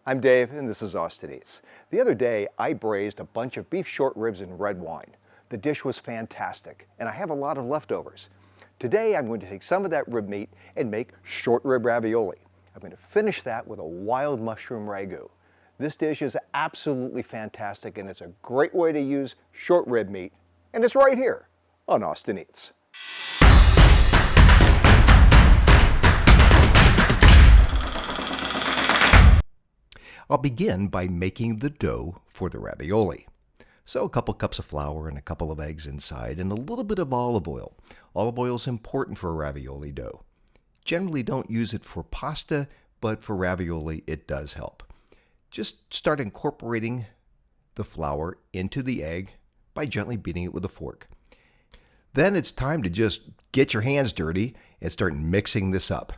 I'm Dave, and this is Austin Eats. The other day, I braised a bunch of beef short ribs in red wine. The dish was fantastic, and I have a lot of leftovers. Today, I'm going to take some of that rib meat and make short rib ravioli. I'm going to finish that with a wild mushroom ragu. This dish is absolutely fantastic, and it's a great way to use short rib meat, and it's right here on Austin Eats. I'll begin by making the dough for the ravioli. So a couple cups of flour and a couple of eggs inside and a little bit of olive oil. Olive oil is important for a ravioli dough. Generally don't use it for pasta, but for ravioli it does help. Just start incorporating the flour into the egg by gently beating it with a fork. Then it's time to just get your hands dirty and start mixing this up.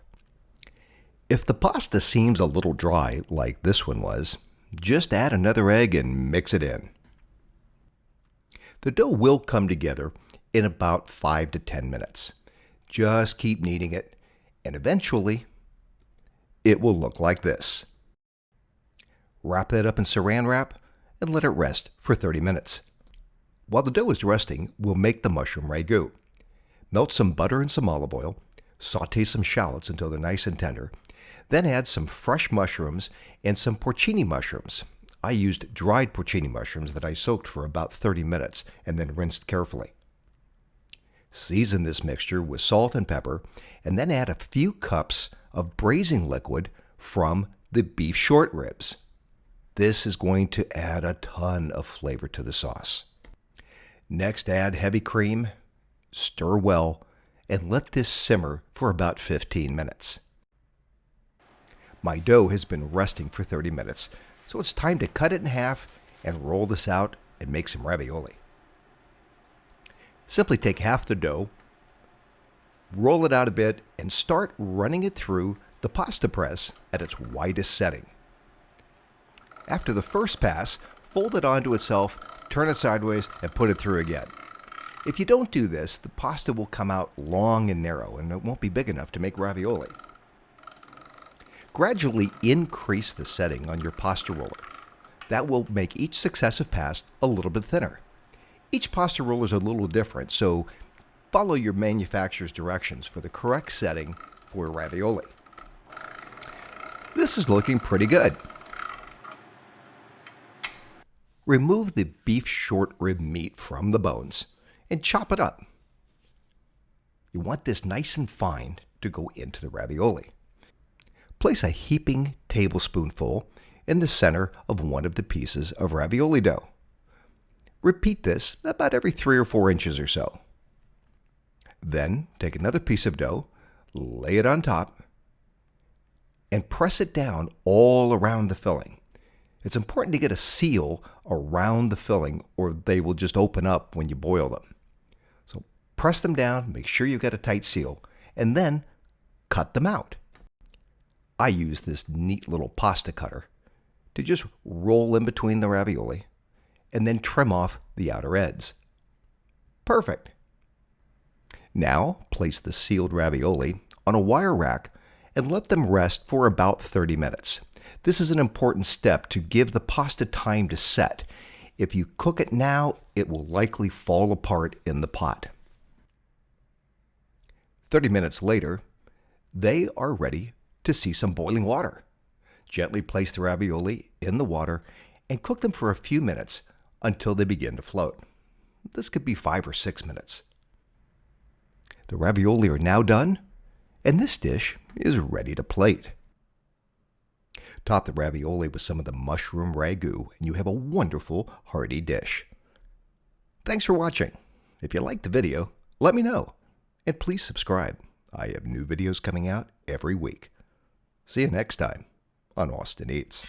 If the pasta seems a little dry, like this one was, just add another egg and mix it in. The dough will come together in about 5 to 10 minutes. Just keep kneading it, and eventually it will look like this. Wrap that up in saran wrap and let it rest for 30 minutes. While the dough is resting, we'll make the mushroom ragu. Melt some butter and some olive oil, saute some shallots until they're nice and tender, then add some fresh mushrooms and some porcini mushrooms. I used dried porcini mushrooms that I soaked for about 30 minutes and then rinsed carefully. Season this mixture with salt and pepper and then add a few cups of braising liquid from the beef short ribs. This is going to add a ton of flavor to the sauce. Next, add heavy cream, stir well, and let this simmer for about 15 minutes. My dough has been resting for 30 minutes, so it's time to cut it in half and roll this out and make some ravioli. Simply take half the dough, roll it out a bit, and start running it through the pasta press at its widest setting. After the first pass, fold it onto itself, turn it sideways, and put it through again. If you don't do this, the pasta will come out long and narrow, and it won't be big enough to make ravioli. Gradually increase the setting on your pasta roller. That will make each successive pass a little bit thinner. Each pasta roller is a little different, so follow your manufacturer's directions for the correct setting for ravioli. This is looking pretty good. Remove the beef short rib meat from the bones and chop it up. You want this nice and fine to go into the ravioli. Place a heaping tablespoonful in the center of one of the pieces of ravioli dough. Repeat this about every 3 or 4 inches or so. Then take another piece of dough, lay it on top, and press it down all around the filling. It's important to get a seal around the filling or they will just open up when you boil them. So press them down, make sure you've got a tight seal, and then cut them out. I use this neat little pasta cutter to just roll in between the ravioli and then trim off the outer edges. Perfect. Now place the sealed ravioli on a wire rack and let them rest for about 30 minutes. This is an important step to give the pasta time to set. If you cook it now, it will likely fall apart in the pot. 30 minutes later, they are ready to see some boiling water. Gently place the ravioli in the water and cook them for a few minutes until they begin to float. This could be 5 or 6 minutes. The ravioli are now done, and this dish is ready to plate. Top the ravioli with some of the mushroom ragu, and you have a wonderful hearty dish. Thanks for watching. If you liked the video, let me know, and please subscribe. I have new videos coming out every week. See you next time on Austin Eats.